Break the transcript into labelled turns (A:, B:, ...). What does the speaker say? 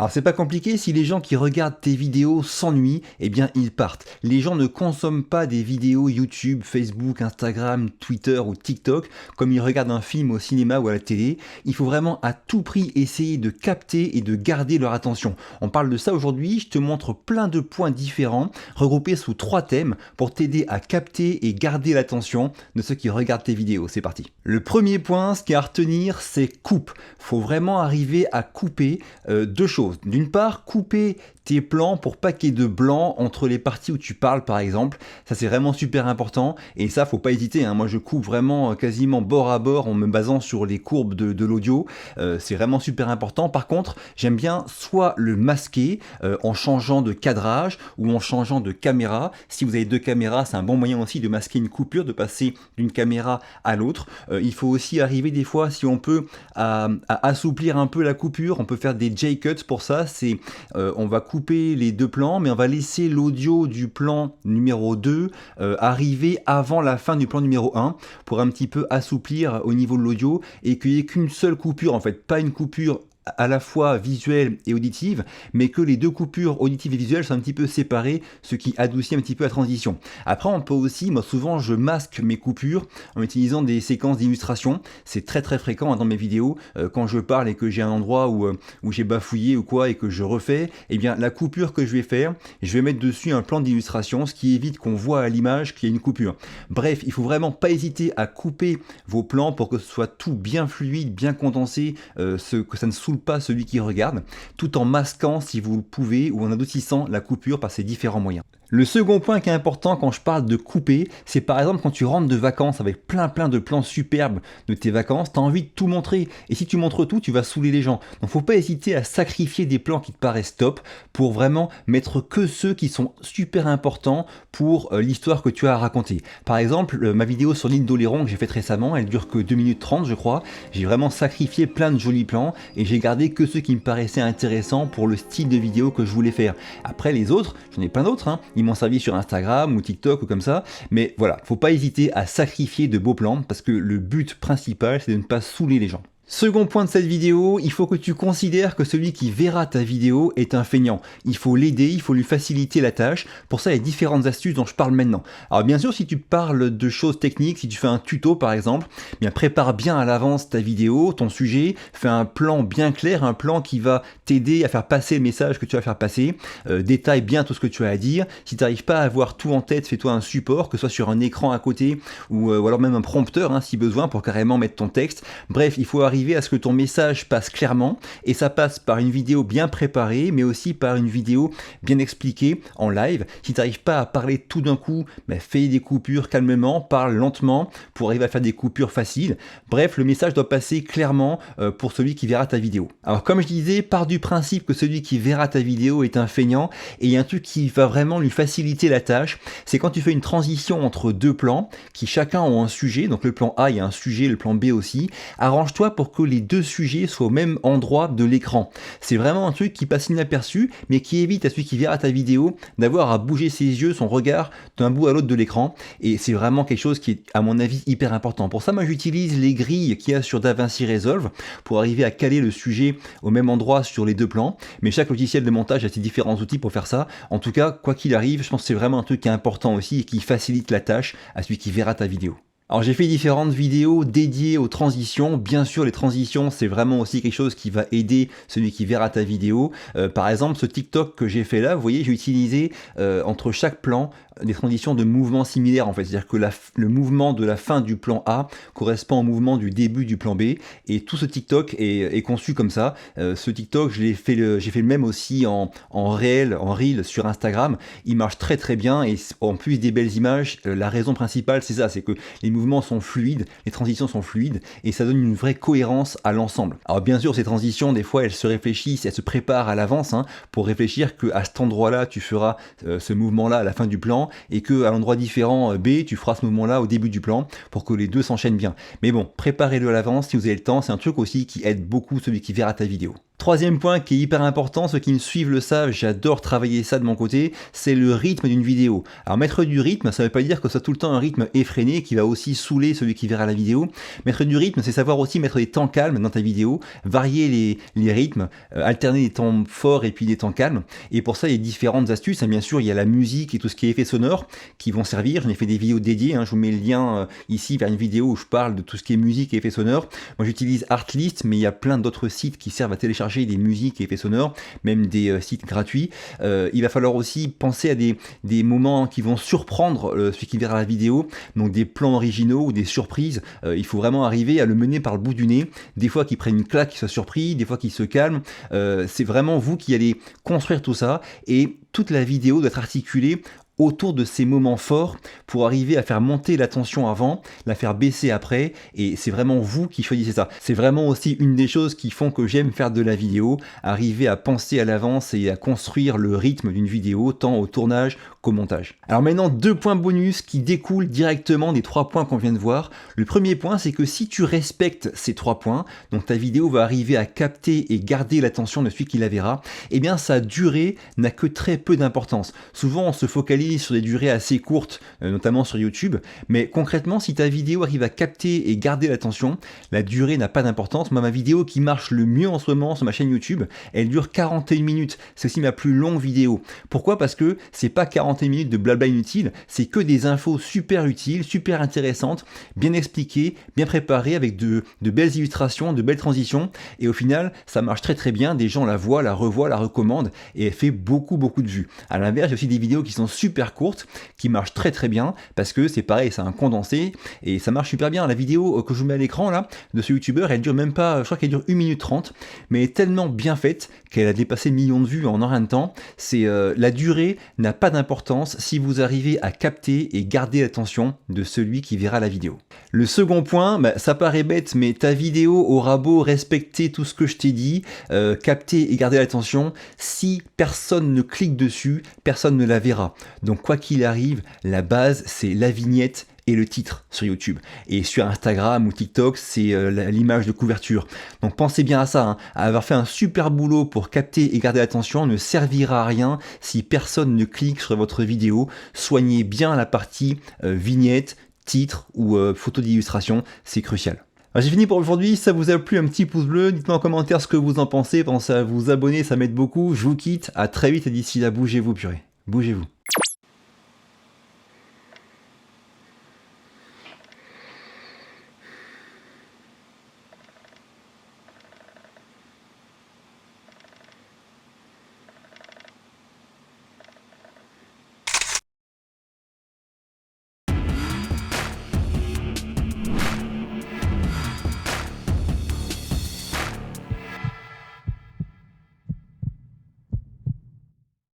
A: Alors c'est pas compliqué, si les gens qui regardent tes vidéos s'ennuient, eh bien ils partent. Les gens ne consomment pas des vidéos YouTube, Facebook, Instagram, Twitter ou TikTok comme ils regardent un film au cinéma ou à la télé. Il faut vraiment à tout prix essayer de capter et de garder leur attention. On parle de ça aujourd'hui, je te montre plein de points différents regroupés sous 3 thèmes pour t'aider à capter et garder l'attention de ceux qui regardent tes vidéos. C'est parti. Le premier point, ce qu'il y a à retenir, c'est coupe. Faut vraiment arriver à couper deux choses. D'une part, couper tes plans pour pas qu'il y ait de blanc entre les parties où tu parles par exemple. Ça c'est vraiment super important et ça faut pas hésiter, hein. Moi je coupe vraiment quasiment bord à bord en me basant sur les courbes de l'audio. C'est vraiment super important. Par contre j'aime bien soit le masquer en changeant de cadrage ou en changeant de caméra. Si vous avez 2 caméras, c'est un bon moyen aussi de masquer une coupure, de passer d'une caméra à l'autre. Il faut aussi arriver des fois, si on peut, à assouplir un peu la coupure. On peut faire des J-cuts pour ça. On va couper les 2 plans, mais on va laisser l'audio du plan numéro 2 arriver avant la fin du plan numéro 1 pour un petit peu assouplir au niveau de l'audio et qu'il n'y ait qu'une seule coupure, en fait, pas une coupure à la fois visuelle et auditive, mais que les 2 coupures auditives et visuelles sont un petit peu séparées, ce qui adoucit un petit peu la transition. Après, on peut aussi, moi souvent, je masque mes coupures en utilisant des séquences d'illustration. C'est très fréquent dans mes vidéos, quand je parle et que j'ai un endroit où j'ai bafouillé ou quoi et que je refais, eh bien la coupure que je vais faire, je vais mettre dessus un plan d'illustration, ce qui évite qu'on voit à l'image qu'il y a une coupure. Bref, il faut vraiment pas hésiter à couper vos plans pour que ce soit tout bien fluide, bien condensé, que ça ne saoule pas celui qui regarde, tout en masquant si vous le pouvez ou en adoucissant la coupure par ces différents moyens. Le second point qui est important quand je parle de couper, c'est par exemple quand tu rentres de vacances avec plein de plans superbes de tes vacances, tu as envie de tout montrer. Et si tu montres tout, tu vas saouler les gens. Donc faut pas hésiter à sacrifier des plans qui te paraissent top pour vraiment mettre que ceux qui sont super importants pour l'histoire que tu as à raconter. Par exemple, ma vidéo sur l'île d'Oléron que j'ai faite récemment, elle dure que 2 minutes 30 je crois. J'ai vraiment sacrifié plein de jolis plans et j'ai gardé que ceux qui me paraissaient intéressants pour le style de vidéo que je voulais faire. Après les autres, j'en ai plein d'autres, hein. Ils m'ont servi sur Instagram ou TikTok ou comme ça, mais voilà, faut pas hésiter à sacrifier de beaux plans parce que le but principal c'est de ne pas saouler les gens. Second point de cette vidéo, il faut que tu considères que celui qui verra ta vidéo est un feignant. Il faut l'aider, il faut lui faciliter la tâche. Pour ça, il y a différentes astuces dont je parle maintenant. Alors bien sûr, si tu parles de choses techniques, si tu fais un tuto par exemple, bien prépare bien à l'avance ta vidéo, ton sujet, fais un plan bien clair, un plan qui va t'aider à faire passer le message que tu vas faire passer, détaille bien tout ce que tu as à dire. Si tu n'arrives pas à avoir tout en tête, fais-toi un support, que ce soit sur un écran à côté ou alors même un prompteur hein, si besoin pour carrément mettre ton texte. Bref, il faut arriver à ce que ton message passe clairement et ça passe par une vidéo bien préparée mais aussi par une vidéo bien expliquée en live. Si tu n'arrives pas à parler tout d'un coup, fais des coupures calmement, parle lentement pour arriver à faire des coupures faciles. Bref, le message doit passer clairement pour celui qui verra ta vidéo. Alors comme je disais, pars du principe que celui qui verra ta vidéo est un feignant et il y a un truc qui va vraiment lui faciliter la tâche, c'est quand tu fais une transition entre 2 plans qui chacun ont un sujet, donc le plan A il y a un sujet, le plan B aussi, arrange-toi pour que les 2 sujets soient au même endroit de l'écran. C'est vraiment un truc qui passe inaperçu, mais qui évite à celui qui verra ta vidéo d'avoir à bouger ses yeux, son regard d'un bout à l'autre de l'écran. Et c'est vraiment quelque chose qui est, à mon avis, hyper important. Pour ça, moi, j'utilise les grilles qu'il y a sur DaVinci Resolve pour arriver à caler le sujet au même endroit sur les 2 plans. Mais chaque logiciel de montage a ses différents outils pour faire ça. En tout cas, quoi qu'il arrive, je pense que c'est vraiment un truc qui est important aussi et qui facilite la tâche à celui qui verra ta vidéo. Alors j'ai fait différentes vidéos dédiées aux transitions. Bien sûr, les transitions, c'est vraiment aussi quelque chose qui va aider celui qui verra ta vidéo. Par exemple, ce TikTok que j'ai fait là, vous voyez, j'ai utilisé entre chaque plan des transitions de mouvements similaires en fait. C'est-à-dire que le mouvement de la fin du plan A correspond au mouvement du début du plan B. Et tout ce TikTok est conçu comme ça. Ce TikTok, j'ai fait le même aussi en réel, en reel sur Instagram. Il marche très bien et en plus des belles images, la raison principale c'est ça, c'est que les mouvements sont fluides, les transitions sont fluides et ça donne une vraie cohérence à l'ensemble. Alors bien sûr, ces transitions, des fois, elles se réfléchissent, elles se préparent à l'avance pour réfléchir qu'à cet endroit-là, tu feras ce mouvement-là à la fin du plan et qu'à l'endroit différent B, tu feras ce mouvement-là au début du plan pour que les 2 s'enchaînent bien. Mais bon, préparez-le à l'avance si vous avez le temps, c'est un truc aussi qui aide beaucoup celui qui verra ta vidéo. Troisième point qui est hyper important, ceux qui me suivent le savent, j'adore travailler ça de mon côté, c'est le rythme d'une vidéo. Alors mettre du rythme, ça ne veut pas dire que ça soit tout le temps un rythme effréné qui va aussi saouler celui qui verra la vidéo. Mettre du rythme, c'est savoir aussi mettre des temps calmes dans ta vidéo, varier les rythmes, alterner des temps forts et puis des temps calmes. Et pour ça, il y a différentes astuces. Bien sûr, il y a la musique et tout ce qui est effets sonores qui vont servir. J'en ai fait des vidéos dédiées, je vous mets le lien ici vers une vidéo où je parle de tout ce qui est musique et effets sonores. Moi j'utilise Artlist, mais il y a plein d'autres sites qui servent à télécharger des musiques et effets sonores, même des sites gratuits. Il va falloir aussi penser à des moments qui vont surprendre celui qui verra la vidéo, donc des plans originaux ou des surprises. Il faut vraiment arriver à le mener par le bout du nez, des fois qu'il prenne une claque, qu'il soit surpris, des fois qu'il se calme. C'est vraiment vous qui allez construire tout ça, et toute la vidéo doit être articulée autour de ces moments forts pour arriver à faire monter la tension avant, la faire baisser après, et c'est vraiment vous qui choisissez ça. C'est vraiment aussi une des choses qui font que j'aime faire de la vidéo, arriver à penser à l'avance et à construire le rythme d'une vidéo, tant au tournage qu'au montage. Alors maintenant, 2 points bonus qui découlent directement des 3 points qu'on vient de voir. Le premier point, c'est que si tu respectes ces 3 points, donc ta vidéo va arriver à capter et garder l'attention de celui qui la verra, eh bien sa durée n'a que très peu d'importance. Souvent on se focalise sur des durées assez courtes, notamment sur YouTube, mais concrètement, si ta vidéo arrive à capter et garder l'attention, la durée n'a pas d'importance. Moi, ma vidéo qui marche le mieux en ce moment sur ma chaîne YouTube, elle dure 41 minutes. C'est aussi ma plus longue vidéo. Pourquoi? Parce que c'est pas 41 minutes de blabla inutile, c'est que des infos super utiles, super intéressantes, bien expliquées, bien préparées, avec de belles illustrations, de belles transitions, et au final, ça marche très très bien. Des gens la voient, la revoient, la recommandent, et elle fait beaucoup de vues. À l'inverse, j'ai aussi des vidéos qui sont super courtes, qui marchent très très bien, parce que c'est pareil, c'est un condensé, et ça marche super bien. La vidéo que je vous mets à l'écran là, de ce youtubeur, elle dure même pas, je crois qu'elle dure 1 minute 30, mais elle est tellement bien faite qu'elle a dépassé le million de vues en rien de temps. C'est la durée n'a pas d'importance si vous arrivez à capter et garder l'attention de celui qui verra la vidéo. Le second point, ça paraît bête, mais ta vidéo aura beau respecter tout ce que je t'ai dit, capter et garder l'attention, si personne ne clique dessus, personne ne la verra. Donc quoi qu'il arrive, la base c'est la vignette et le titre sur YouTube. Et sur Instagram ou TikTok, c'est l'image de couverture. Donc pensez bien à ça, avoir fait un super boulot pour capter et garder l'attention ne servira à rien si personne ne clique sur votre vidéo. Soignez bien la partie vignette, titre ou photo d'illustration, c'est crucial. J'ai fini pour aujourd'hui. Si ça vous a plu, un petit pouce bleu, dites-moi en commentaire ce que vous en pensez, pensez à vous abonner, ça m'aide beaucoup. Je vous quitte, à très vite, et d'ici là, bougez-vous purée, bougez-vous.